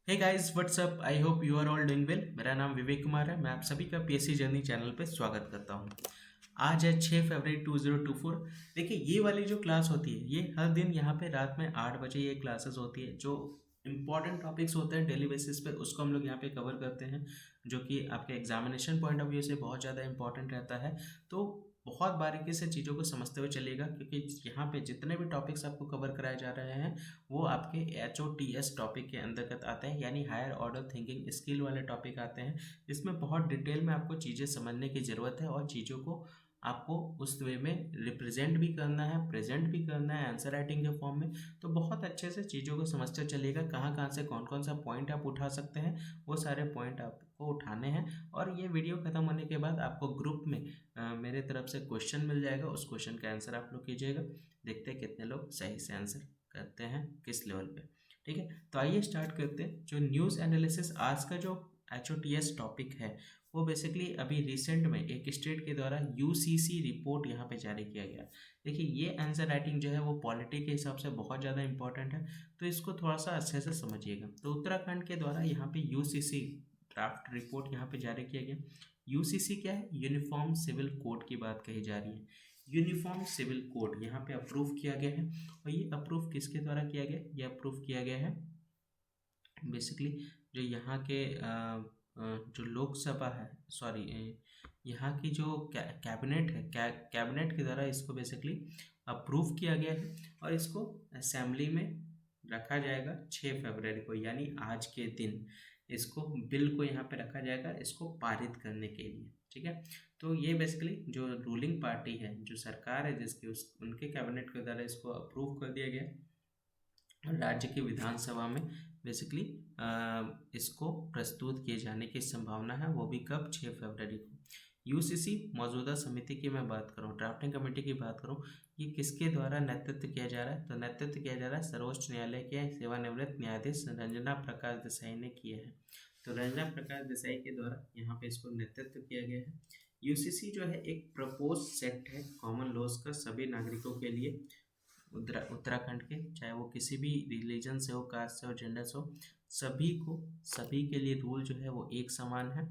Hey guys what's up, I hope you are all doing well. मेरा नाम विवेक कुमार है। मैं आप सभी का पीएससी जर्नी चैनल पे स्वागत करता हूँ। आज है 6 फरवरी 2024। देखिए, ये वाली जो क्लास होती है ये हर दिन यहाँ पे रात में 8 बजे ये क्लासेस होती है। जो इंपॉर्टेंट टॉपिक्स होते हैं डेली बेसिस पे उसको हम लोग यहाँ पे कवर करते हैं, जो कि आपके एग्जामिनेशन पॉइंट ऑफ व्यू से बहुत ज़्यादा इंपॉर्टेंट रहता है। तो बहुत बारीकी से चीज़ों को समझते हुए चलिएगा, क्योंकि यहाँ पे जितने भी टॉपिक्स आपको कवर कराए जा रहे हैं वो आपके HOTS टॉपिक के अंतर्गत आते हैं, यानी हायर ऑर्डर थिंकिंग स्किल वाले टॉपिक आते हैं। इसमें बहुत डिटेल में आपको चीज़ें समझने की ज़रूरत है और चीज़ों को आपको उस वे में रिप्रेजेंट भी करना है, प्रेजेंट भी करना है आंसर राइटिंग के फॉर्म में। तो बहुत अच्छे से चीज़ों को समझते चलिएगा, कहाँ कहाँ से कौन कौन सा पॉइंट आप उठा सकते हैं, वो सारे पॉइंट आपको उठाने हैं। और ये वीडियो खत्म होने के बाद आपको ग्रुप में मेरे तरफ से क्वेश्चन मिल जाएगा, उस क्वेश्चन का आंसर आप लोग कीजिएगा। देखते हैं कितने लोग सही से आंसर करते हैं किस लेवल पे। ठीक है, तो आइए स्टार्ट करते हैं। जो न्यूज़ एनालिसिस आज का जो HOTS टॉपिक है, वो बेसिकली अभी रिसेंट में एक स्टेट के द्वारा UCC रिपोर्ट यहाँ पे जारी किया गया। देखिए, ये आंसर राइटिंग जो है वो पॉलिटी के हिसाब से बहुत ज़्यादा इंपॉर्टेंट है, तो इसको थोड़ा सा अच्छे से समझिएगा। तो उत्तराखंड के द्वारा यहाँ पे UCC ड्राफ्ट रिपोर्ट यहाँ पे जारी किया गया। UCC क्या है? यूनिफॉर्म सिविल कोड की बात कही जा रही है। यूनिफॉर्म सिविल कोड यहाँ पे अप्रूव किया गया है। और ये अप्रूव किसके द्वारा किया गया? ये अप्रूव किया गया है बेसिकली जो यहाँ के जो लोकसभा है, सॉरी, यहाँ की जो कैबिनेट है, कैबिनेट के द्वारा इसको बेसिकली अप्रूव किया गया है। और इसको असेंबली में रखा जाएगा 6 फरवरी को, यानी आज के दिन इसको बिल को यहाँ पे रखा जाएगा इसको पारित करने के लिए। ठीक है, तो ये बेसिकली जो रूलिंग पार्टी है, जो सरकार है जिसकी, उस उनके कैबिनेट के द्वारा इसको अप्रूव कर दिया गया। राज्य की विधानसभा में बेसिकली इसको प्रस्तुत किए जाने की संभावना है, वो भी कब? 6 फरवरी को। UCC मौजूदा समिति की मैं बात करूँ, ड्राफ्टिंग कमेटी की बात करूँ, ये किसके द्वारा नेतृत्व किया जा रहा है? तो नेतृत्व किया जा रहा है सर्वोच्च न्यायालय के सेवानिवृत्त न्यायाधीश रंजना प्रकाश देसाई ने किया है। तो रंजना प्रकाश देसाई के द्वारा यहाँ पे इसको नेतृत्व किया गया है। UCC जो है एक प्रपोज सेट है कॉमन लॉज का सभी नागरिकों के लिए, उत्तराखंड के, चाहे वो किसी भी रिलीजन से हो, कास्ट से हो, जेंडर से हो, सभी को, सभी के लिए रूल जो है वो एक समान है,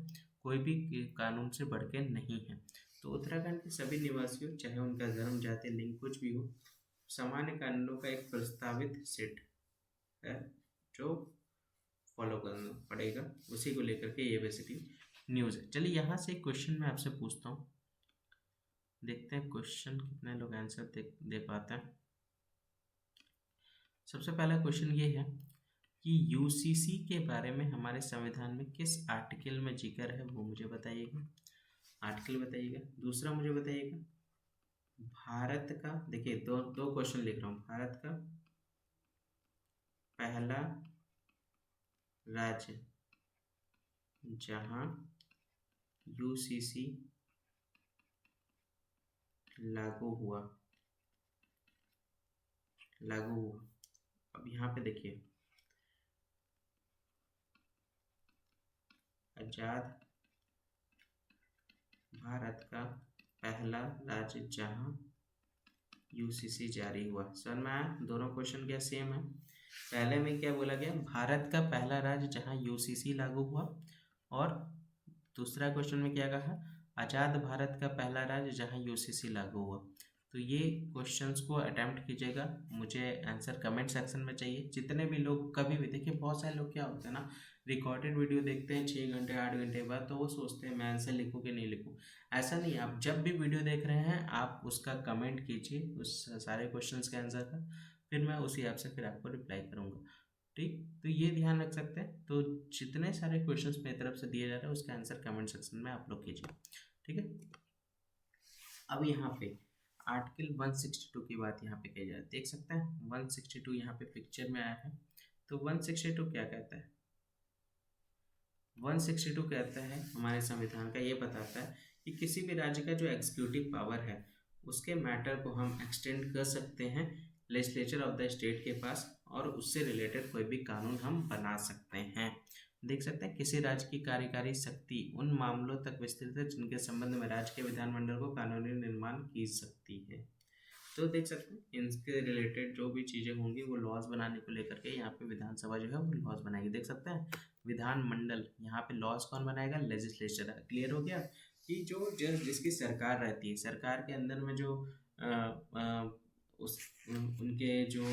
कोई भी कानून से बढ़ के नहीं है। तो उत्तराखंड के सभी निवासियों, चाहे उनका धर्म, जाति, लिंग कुछ भी हो, सामान्य कानूनों का एक प्रस्तावित सेट है जो फॉलो करना पड़ेगा। उसी को लेकर के ये बेसिकली न्यूज़ है। चलिए, यहाँ से एक क्वेश्चन मैं आपसे पूछता हूँ, देखते हैं क्वेश्चन कितने लोग आंसर दे पाते हैं। सबसे पहला क्वेश्चन ये है कि UCC के बारे में हमारे संविधान में किस आर्टिकल में जिक्र है, वो मुझे बताइएगा। आर्टिकल बताइएगा। दूसरा मुझे बताइएगा, भारत का, देखिए दो दो क्वेश्चन लिख रहा हूँ, भारत का पहला राज्य जहाँ UCC लागू हुआ। अब यहाँ पे देखिए, आजाद भारत का पहला राज्य जहाँ UCC जारी हुआ। समझ में आया? दोनों क्वेश्चन क्या सेम है? पहले में क्या बोला गया? भारत का पहला राज्य जहाँ UCC लागू हुआ। और दूसरा क्वेश्चन में क्या कहा? आज़ाद भारत का पहला राज्य जहाँ UCC लागू हुआ। तो ये क्वेश्चंस को अटेम्प्ट कीजिएगा, मुझे आंसर कमेंट सेक्शन में चाहिए। जितने भी लोग कभी भी, देखिए बहुत सारे लोग क्या होते हैं ना, रिकॉर्डेड वीडियो देखते हैं 6 घंटे 8 घंटे बाद, तो वो सोचते हैं मैं आंसर लिखूँ कि नहीं लिखूँ। ऐसा नहीं, आप जब भी वीडियो देख रहे हैं आप उसका कमेंट कीजिए उस सारे क्वेश्चंस के आंसर का, फिर मैं उसी ऐप से फिर आपको रिप्लाई करूँगा। ठीक, तो ये ध्यान रख सकते हैं। तो जितने सारे क्वेश्चंस मेरी तरफ से दिए जा रहे हैं उसका आंसर कमेंट सेक्शन में आप लोग कीजिए। ठीक है, अब यहाँ पे आर्टिकल 162 की बात यहाँ पे की जाए, देख सकते हैं 162 यहाँ पे पिक्चर में आया है। तो 162 क्या कहता है? 162 कहता है, हमारे संविधान का ये बताता है कि किसी भी राज्य का जो एग्जीक्यूटिव पावर है उसके मैटर को हम एक्सटेंड कर सकते हैं लेजिस्लेचर ऑफ द स्टेट के पास, और उससे रिलेटेड कोई भी कानून हम बना सकते हैं। देख सकते हैं, किसी राज्य की कार्यकारी शक्ति उन मामलों तक विस्तृत है जिनके संबंध में राज्य के विधानमंडल को कानूनी निर्माण की सकती है। तो देख सकते हैं इनके रिलेटेड जो भी चीज़ें होंगी वो लॉज बनाने को लेकर के यहाँ पे विधानसभा जो है वो लॉज बनाएगी। देख सकते हैं विधानमंडल, यहाँ पे लॉज कौन बनाएगा, लेजिस्लेचर। क्लियर हो गया कि जो जिसकी सरकार रहती है, सरकार के अंदर में जो अ, अ, उस उनके जो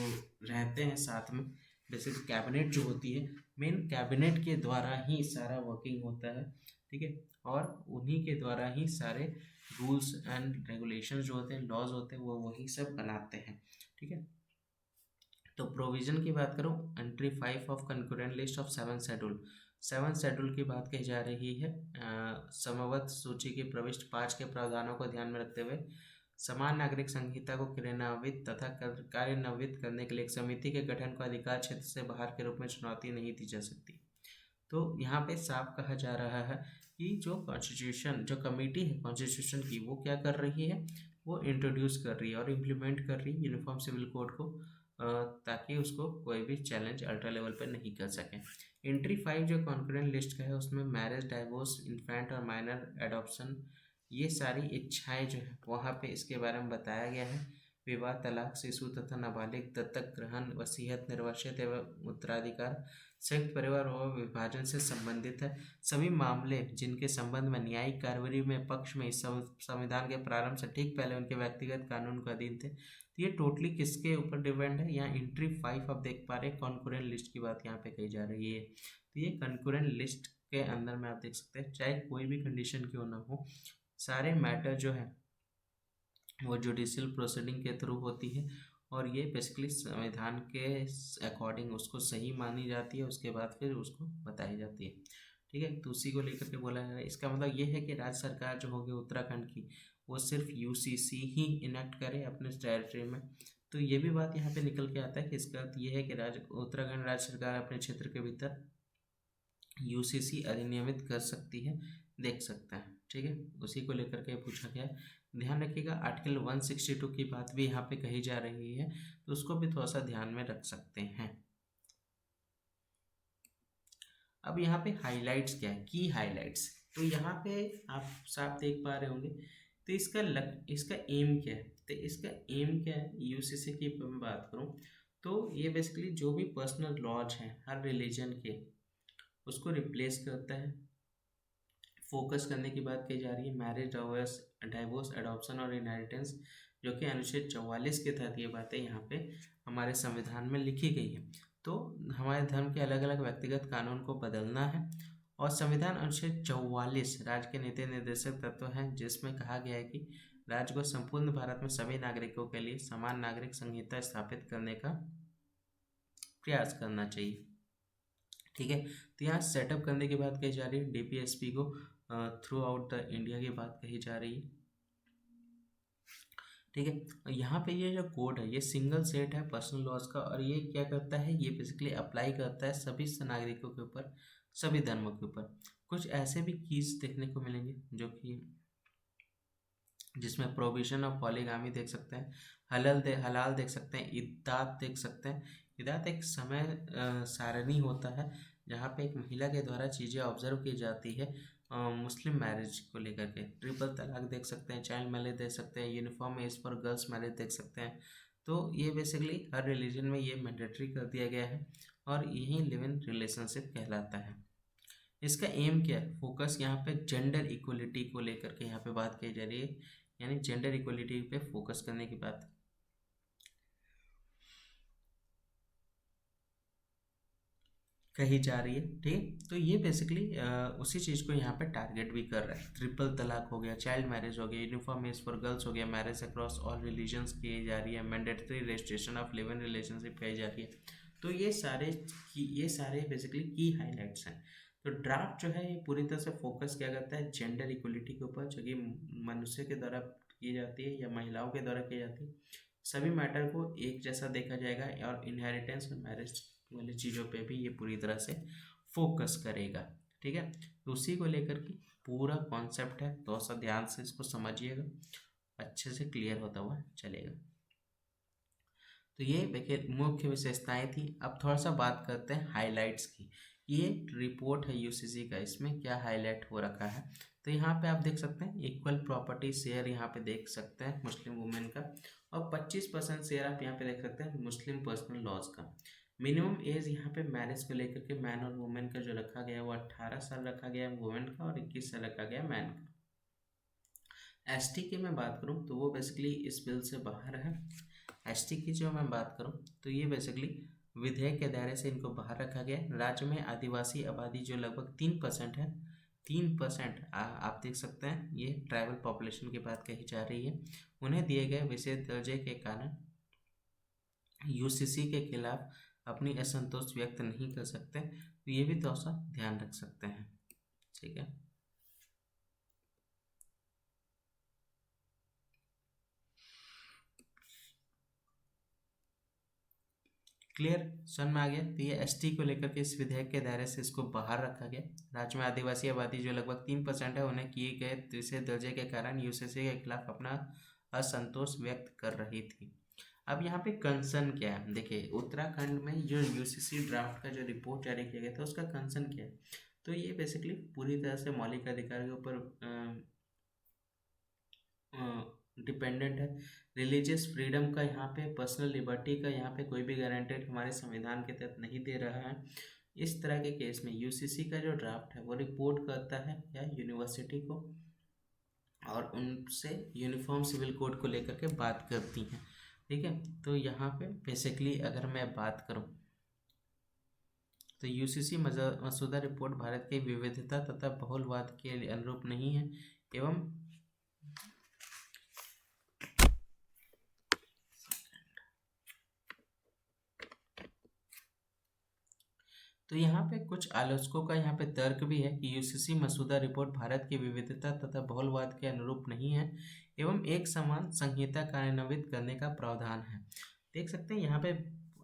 रहते हैं साथ में, जैसे कैबिनेट जो होती है, मेन कैबिनेट के द्वारा ही सारा वर्किंग होता है। ठीक है, और उन्हीं के द्वारा ही सारे रूल्स एंड रेगुलेशंस जो होते हैं, लॉज होते हैं, वो वही सब बनाते हैं। ठीक है, तो प्रोविजन की बात करूं, entry 5 of concurrent list of 7 schedule की बात कही जा रही है। समवत सूची की प्रविष्ट 5 के प्रावधानों को ध्यान में रखते हुए समान नागरिक संहिता को क्रियान्वित तथा कार्यान्वित करने के लिए एक समिति के गठन को अधिकार क्षेत्र से बाहर के रूप में चुनौती नहीं दी जा सकती। तो यहाँ पे साफ कहा जा रहा है कि जो कॉन्स्टिट्यूशन, जो कमेटी है कॉन्स्टिट्यूशन की, वो क्या कर रही है, वो इंट्रोड्यूस कर रही है और इम्प्लीमेंट कर रही है यूनिफॉर्म सिविल कोड को, ताकि उसको कोई भी चैलेंज अल्ट्रा लेवल पर नहीं कर सके। एंट्री 5 जो कॉन्करेंट लिस्ट का है उसमें मैरिज, डाइवोर्स, इन्फेंट और माइनर एडॉप्शन, ये सारी इच्छाएं जो है वहाँ पे इसके बारे में बताया गया है। विवाह, तलाक, शिशु तथा नाबालिग, दत्तक ग्रहण, वसीयत, निर्वसित एवं उत्तराधिकार, संयुक्त परिवार और विभाजन से संबंधित है। सभी मामले जिनके संबंध में न्यायिक कार्रवाई में पक्ष में इस संविधान के प्रारंभ से ठीक पहले उनके व्यक्तिगत कानून के अधीन थे। तो ये टोटली किसके ऊपर डिपेंड है, यहाँ एंट्री 5 आप देख पा रहे हैं, कॉन्करेंट लिस्ट की बात यहाँ पे कही जा रही है। तो ये कॉन्करेंट लिस्ट के अंदर में आप देख सकते हैं, चाहे कोई भी कंडीशन क्यों ना हो, सारे मैटर जो है वो जुडिशियल प्रोसीडिंग के थ्रू होती है और ये बेसिकली संविधान के अकॉर्डिंग उसको सही मानी जाती है, उसके बाद फिर उसको बताई जाती है। ठीक है, तो उसी को लेकर के बोला जा रहा है। इसका मतलब ये है कि राज्य सरकार जो होगी उत्तराखंड की, वो सिर्फ यूसीसी ही इनेक्ट करे अपने टेरिटरी में। तो ये भी बात यहाँ पे निकल के आता है कि इसका अर्थ ये है कि उत्तराखंड राज्य सरकार अपने क्षेत्र के भीतर यूसीसी अधिनियमित कर सकती है, देख सकता है। ठीक है, उसी को लेकर के पूछा गया है। ध्यान रखिएगा आर्टिकल 162 की बात भी यहाँ पे कही जा रही है, तो उसको भी थोड़ा सा ध्यान में रख सकते हैं। अब यहाँ पे हाइलाइट्स क्या है, की हाइलाइट्स, तो यहाँ पे आप साफ देख पा रहे होंगे। तो इसका एम क्या है, तो इसका एम क्या है, यूसीसी की मैं बात करूँ तो ये बेसिकली जो भी पर्सनल लॉज हैं हर रिलीजन के, उसको रिप्लेस करता है। फोकस करने की बात कही जा रही है मैरिज, डाइवोर्स, एडॉप्शन और इनहेरिटेंस, जो कि अनुच्छेद 44 के तहत ये बातें यहाँ पे हमारे संविधान में लिखी गई है। तो हमारे धर्म के अलग अलग व्यक्तिगत कानून को बदलना है। और संविधान अनुच्छेद 44 राज्य के नीति निर्देशक तत्व हैं, जिसमें कहा गया है कि राज्य को संपूर्ण भारत में सभी नागरिकों के लिए समान नागरिक संहिता स्थापित करने का प्रयास करना चाहिए। ठीक है, तो यहाँ सेटअप करने की बात कही जा रही है, डीपीएसपी को थ्रू आउट द इंडिया की बात कही जा रही है। ठीक है, यहाँ पे ये जो कोड है ये सिंगल सेट है पर्सनल लॉज का, और ये क्या करता है, ये बेसिकली अप्लाई करता है सभी नागरिकों के ऊपर, सभी धर्मों के ऊपर। कुछ ऐसे भी कीज देखने को मिलेंगे जो कि जिसमें प्रोविजन ऑफ पॉलीगामी देख सकते हैं, हलाल देख सकते हैं, इद्दात देख सकते हैं। इद्दात एक समय सारणी होता है जहाँ पे एक महिला के द्वारा चीज़ें ऑब्जर्व की जाती है मुस्लिम मैरिज को लेकर के। ट्रिपल तलाक देख सकते हैं, चाइल्ड मैरिज देख सकते हैं, uniform age for girls marriage देख सकते हैं। तो ये बेसिकली हर रिलीजन में ये मैंडेटरी कर दिया गया है और यही लिव इन रिलेशनशिप कहलाता है। इसका एम क्या है, फोकस यहाँ पे जेंडर इक्वलिटी को लेकर के यहाँ पे बात कही जा रही है, यानी जेंडर इक्वलिटी पे फोकस करने की बात कही जा रही है। ठीक, तो ये बेसिकली उसी चीज़ को यहाँ पे टारगेट भी कर रहा है। ट्रिपल तलाक हो गया, चाइल्ड मैरिज हो गया, यूनिफॉर्म एज फॉर गर्ल्स हो गया, मैरिज अक्रॉस ऑल रिलीजन्स की जा रही है, mandatory registration of live in relationship कही जा रही है। तो ये सारे बेसिकली की हाईलाइट्स हैं। तो ड्राफ्ट जो है ये पूरी तरह से फोकस क्या करता है, जेंडर इक्वलिटी के ऊपर, जो कि मनुष्य के द्वारा की जाती है या महिलाओं के द्वारा की जाती है। सभी मैटर को एक जैसा देखा जाएगा और इनहेरिटेंस और मैरिज वाली चीज़ों पे भी ये पूरी तरह से फोकस करेगा। ठीक है, तो उसी को लेकर के पूरा कॉन्सेप्ट है, तो सा ध्यान से इसको समझिएगा, अच्छे से क्लियर होता हुआ चलेगा। तो ये देखिए मुख्य विशेषताएं थी। अब थोड़ा सा बात करते हैं हाइलाइट्स की ये रिपोर्ट है यूसीसी का, इसमें क्या हाईलाइट हो रखा है। तो यहाँ पे आप देख सकते हैं इक्वल प्रॉपर्टी शेयर यहाँ पे देख सकते हैं मुस्लिम वुमेन का, और 25% शेयर आप यहाँ पे देख सकते हैं मुस्लिम पर्सनल लॉज का। मिनिमम एज यहाँ पे मैरिज को लेकर के मैन और वुमेन का जो रखा गया है वो 18 साल रखा गया है वुमेन का, और 21 साल रखा गया मैन का। एसटी की मैं बात करूँ तो वो बेसिकली इस बिल से बाहर है। एसटी की जो मैं बात करूँ तो ये बेसिकली विधेयक के दायरे से इनको बाहर रखा गया है। राज्य में आदिवासी आबादी जो लगभग 3% है, 3% आप देख सकते हैं, ये ट्राइबल पॉपुलेशन की बात कही जा रही है, उन्हें दिए गए विशेष दर्जे के कारण यूसीसी के खिलाफ अपनी असंतोष व्यक्त नहीं कर सकते। तो ये भी थोड़ा सा ध्यान रख सकते हैं, ठीक है। क्लियर, समझ में आ गया। तो ये एसटी को लेकर के इस विधेयक के दायरे से इसको बाहर रखा गया। राज्य में आदिवासी आबादी जो लगभग 3% है, उन्हें किए गए तीसरे दर्जे के कारण यूसीसी के खिलाफ अपना असंतोष व्यक्त कर रही थी। अब यहाँ पे कंसर्न क्या है, देखिए उत्तराखंड में जो यूसीसी ड्राफ्ट का जो रिपोर्ट जारी किया गया था उसका कंसर्न क्या है। तो ये बेसिकली पूरी तरह से मौलिक अधिकार के ऊपर डिपेंडेंट है। रिलीजियस फ्रीडम का यहाँ पे, पर्सनल लिबर्टी का यहाँ पे कोई भी गारंटेड हमारे संविधान के तहत नहीं दे रहा है। इस तरह के केस में यूसीसी का जो ड्राफ्ट है वो रिपोर्ट करता है या यूनिवर्सिटी को, और उनसे यूनिफॉर्म सिविल कोड को लेकर के बात करती हैं, ठीक है। तो यहाँ पे बेसिकली अगर मैं बात करूँ तो यूसीसी मसूदा रिपोर्ट भारत की विविधता तथा बहुलवाद के अनुरूप नहीं है एवं तो यहाँ पे कुछ आलोचकों का यहाँ पे तर्क भी है कि यूसीसी मसूदा रिपोर्ट भारत की विविधता तथा बहुलवाद के अनुरूप नहीं है एवं एक समान संहिता कार्यान्वित करने का प्रावधान है। देख सकते हैं यहाँ पे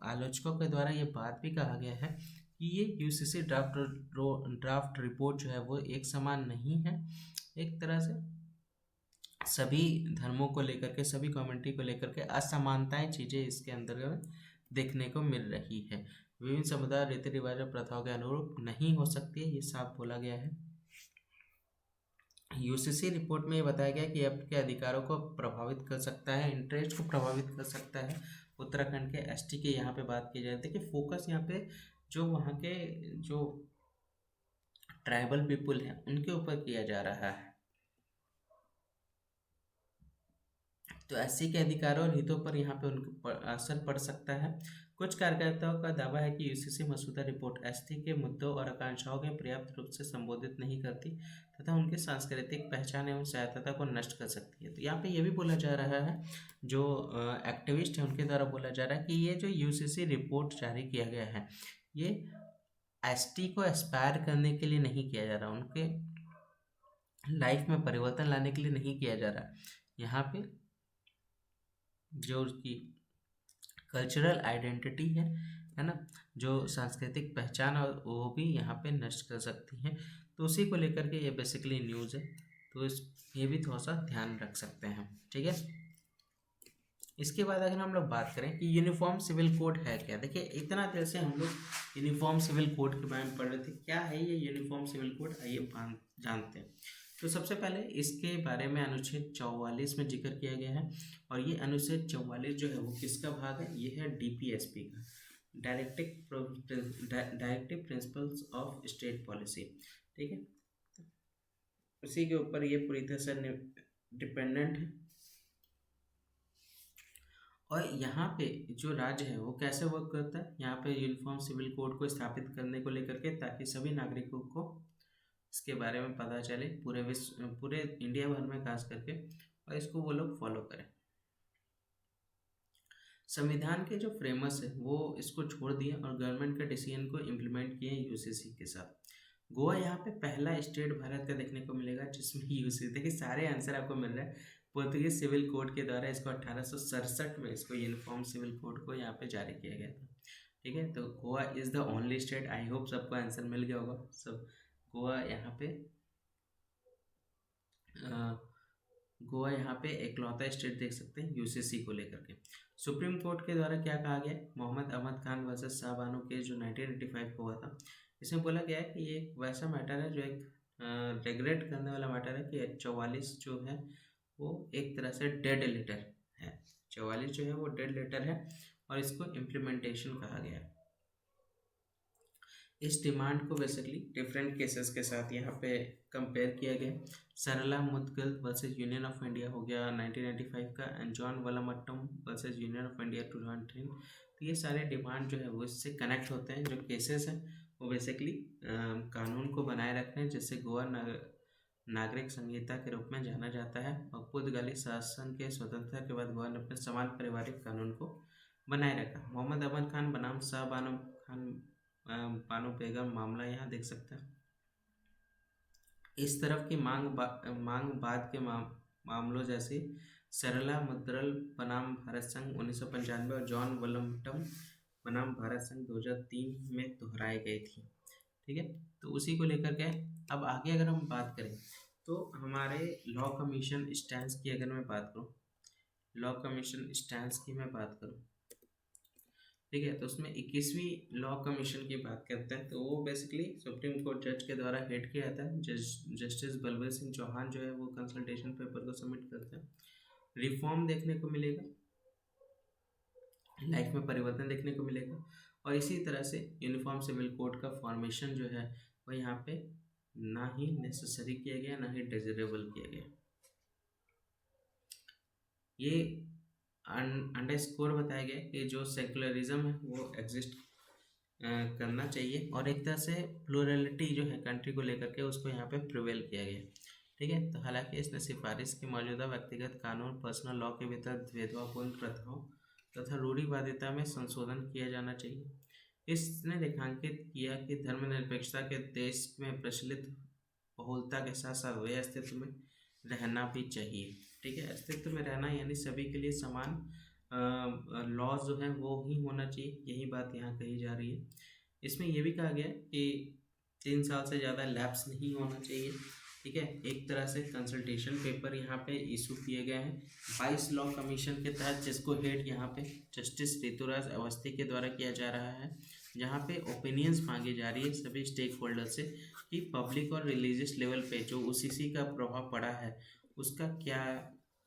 आलोचकों के द्वारा ये बात भी कहा गया है कि ये यूसीसी ड्राफ्ट रिपोर्ट जो है वो एक समान नहीं है। एक तरह से सभी धर्मों को लेकर के, सभी कम्युनिटी को लेकर के असमानताएं चीज़ें इसके अंतर्गत देखने को मिल रही है। विभिन्न समुदाय रीति रिवाज और प्रथाओं के अनुरूप नहीं हो सकती है, ये साफ बोला गया है। यूसीसी रिपोर्ट में ये बताया गया कि आपके अधिकारों को प्रभावित कर सकता है, इंटरेस्ट को प्रभावित कर सकता है। उत्तराखंड के एसटी के यहाँ पे बात की जाए, देखिए फोकस यहाँ पे जो वहाँ के जो ट्राइबल पीपुल हैं उनके ऊपर किया जा रहा है। तो एससी के अधिकारों और हितों पर यहाँ पे उनके असर पड़ सकता है। कुछ कार्यकर्ताओं का दावा है कि यूसीसी मसूदा रिपोर्ट एसटी के मुद्दों और आकांक्षाओं के पर्याप्त रूप से संबोधित नहीं करती तथा उनकी सांस्कृतिक पहचान एवं सहायता को नष्ट कर सकती है। तो यहाँ पे ये भी बोला जा रहा है, जो एक्टिविस्ट है उनके द्वारा बोला जा रहा है कि ये जो यूसीसी रिपोर्ट जारी किया गया है ये एसटी को एस्पायर करने के लिए नहीं किया जा रहा, उनके लाइफ में परिवर्तन लाने के लिए नहीं किया जा रहा। यहाँ पे जो उसकी कल्चरल आइडेंटिटी है ना, जो सांस्कृतिक पहचान और वो भी यहाँ पे नष्ट कर सकती हैं। तो उसी को लेकर के ये बेसिकली न्यूज़ है, तो इस ये भी थोड़ा सा ध्यान रख सकते हैं, ठीक है। इसके बाद अगर हम लोग बात करें कि यूनिफॉर्म सिविल कोड है क्या, देखिए इतना देर से हम लोग यूनिफॉर्म सिविल कोड के बारे में पढ़ रहे थे, क्या है ये यूनिफॉर्म सिविल कोड, आइए जानते हैं। तो सबसे पहले इसके बारे में अनुच्छेद 44 में जिक्र किया गया है, और ये अनुच्छेद 44 जो है वो किसका भाग है, ये है डीपीएसपी का, directive principles of state policy, ठीक है। उसी के ऊपर ये पूरी तरह से डिपेंडेंट है। और यहाँ पे जो राज्य है वो कैसे वर्क करता है, यहाँ पे यूनिफॉर्म सिविल कोड को स्थापित करने को लेकर के, ताकि सभी नागरिकों को इसके बारे में पता चले, पूरे विश्व, पूरे इंडिया भर में खास करके, और इसको वो लोग फॉलो करें। संविधान के जो फ्रेमर्स है वो इसको छोड़ दिए और गवर्नमेंट के डिसीजन को इम्प्लीमेंट किए यूसीसी के साथ। गोवा यहाँ पे पहला स्टेट भारत का देखने को मिलेगा जिसमें यूसीसी, देखिए सारे आंसर आपको मिल रहा है। पोर्तुगीज सिविल कोड के द्वारा इसको 1867 में इसको यूनिफॉर्म सिविल कोड को यहाँ पे जारी किया गया था, ठीक है। तो Goa is the only state, I hope सबको आंसर मिल गया होगा सब। गोवा यहाँ पे इकलौता स्टेट देख सकते हैं यूसीसी को लेकर के। सुप्रीम कोर्ट के द्वारा क्या कहा गया, मोहम्मद अहमद खान वर्सेस शाहबानो केस जो 1985 को हुआ था, इसमें बोला गया है कि ये एक वैसा मैटर है जो एक रिग्रेट करने वाला मैटर है कि 44 जो है वो एक तरह से डेड लेटर है। 44 जो है वो डेड लेटर है और इसको इम्प्लीमेंटेशन कहा गया है। इस डिमांड को बेसिकली डिफरेंट केसेस के साथ यहाँ पे कंपेयर किया गया। Sarla Mudgal versus union of India हो गया 1995 का, and John Vallamattam versus union of India 2010। तो ये सारे डिमांड जो है वो इससे कनेक्ट होते हैं। जो केसेस हैं वो बेसिकली कानून को बनाए रखने हैं, जिससे गोवा नागरिक संहिता के रूप में जाना जाता है। और पुर्तगाली शासन के स्वतंत्रता के बाद गोवा ने अपने समान पारिवारिक कानून को बनाए रखा। मोहम्मद अमन खान बनाम शाह बानो खान बानो बेगम मामला यहाँ देख सकते हैं। इस तरफ की मांग बाद के मामलों जैसे सरला मुद्रल बनाम भारत संघ 1995 और जॉन वलम्पटम बनाम भारत संघ 2003 में दोहराई गई थी। ठीक है, तो उसी को लेकर के अब आगे अगर हम बात करें तो हमारे लॉ कमीशन स्टैंड्स की अगर मैं बात करूँ, लॉ कमीशन स्टैंड्स की मैं बात करूँ, ठीक है, तो उसमें 21वीं लॉ कमीशन की बात करते हैं। तो वो बेसिकली सुप्रीम कोर्ट जज के द्वारा हेड किया जाता है। जस्टिस बलबीर सिंह चौहान जो है वो कंसल्टेशन पेपर को सबमिट करते हैं। रिफॉर्म देखने को मिलेगा, लाइफ में परिवर्तन देखने को मिलेगा, और इसी तरह से यूनिफॉर्म सिविल कोड का फॉर्मेशन जो है वो यहाँ पे ना ही नेसेसरी किया गया ना ही डिजरेबल किया गया। ये अंडरस्कोर बताया गया कि जो सेकुलरिज्म है वो एग्जिस्ट करना चाहिए, और एक तरह से प्लूरलिटी जो है कंट्री को लेकर के उसको यहाँ पे प्रिवेल किया गया। ठीक है, तो हालांकि इसने सिफारिश की मौजूदा व्यक्तिगत कानून पर्सनल लॉ के भीतर भेदभावपूर्ण प्रथाओं तथा रूढ़िवादिता में संशोधन किया जाना चाहिए। इसने रेखांकित किया कि धर्मनिरपेक्षता के देश में प्रचलित बहुलता के साथ साथ वे अस्तित्व में रहना भी चाहिए। ठीक है, अस्तित्व में रहना यानी सभी के लिए समान लॉज जो है वो ही होना चाहिए, यही बात यहाँ कही जा रही है। इसमें यह भी कहा गया कि 3 साल से ज़्यादा लैप्स नहीं होना चाहिए। ठीक है, एक तरह से कंसल्टेशन पेपर यहाँ पे इशू किए गए हैं 22 लॉ कमीशन के तहत, जिसको हेड यहाँ पे जस्टिस ऋतुराज अवस्थी के द्वारा किया जा रहा है, जहाँ पे ओपिनियंस मांगी जा रही है सभी स्टेक होल्डर से कि पब्लिक और रिलीजियस लेवल पे जो UCC का प्रभाव पड़ा है उसका क्या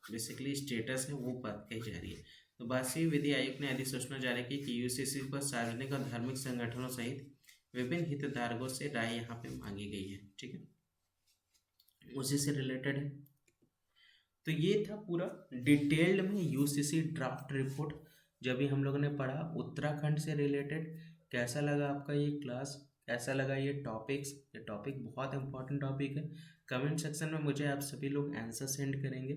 बेसिकली स्टेटस है, वो बात कही जा रही है। तो भारतीय विधि आयोग ने अधिसूचना जारी की कि UCC पर सार्वजनिक और धार्मिक संगठनों सहित विभिन्न हितधारकों से राय यहाँ पे मांगी गई है। ठीक है, उसी से रिलेटेड है। तो ये था पूरा डिटेल्ड में UCC ड्राफ्ट रिपोर्ट जो भी हम लोगों ने पढ़ा उत्तराखंड से रिलेटेड। कैसा लगा आपका ये क्लास, कैसा लगा ये टॉपिक्स? ये टॉपिक बहुत इंपॉर्टेंट टॉपिक है। कमेंट सेक्शन में मुझे आप सभी लोग आंसर सेंड करेंगे।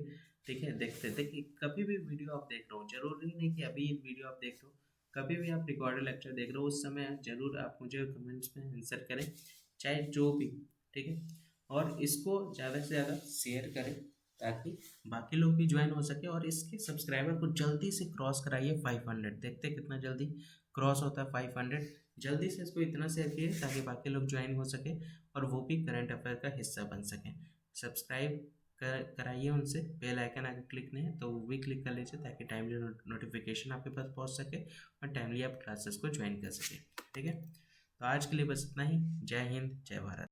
ठीक है, देखते देखिए कभी भी वीडियो आप देख रहे हो, जरूरी नहीं कि अभी वीडियो आप देख रहे हो, कभी भी आप रिकॉर्डेड लेक्चर देख रहे हो उस समय जरूर आप मुझे कमेंट्स में आंसर करें, चाहे जो भी। ठीक है, और इसको ज़्यादा से ज़्यादा शेयर करें ताकि बाकी लोग भी ज्वाइन हो सके, और इसके सब्सक्राइबर को जल्दी से क्रॉस कराइए 500। देखते हैं कितना जल्दी क्रॉस होता है 500। जल्दी से इसको इतना शेयर कीजिए ताकि बाकी लोग ज्वाइन हो सके और वो भी करंट अफेयर का हिस्सा बन सकें। सब्सक्राइब कराइए उनसे, बेल आइकन अगर क्लिक नहीं है तो वो भी क्लिक कर लीजिए ताकि टाइमली नोटिफिकेशन आपके पास पहुंच सके और टाइमली आप क्लासेस को ज्वाइन कर सकें। ठीक है, तो आज के लिए बस इतना ही। जय हिंद, जय भारत।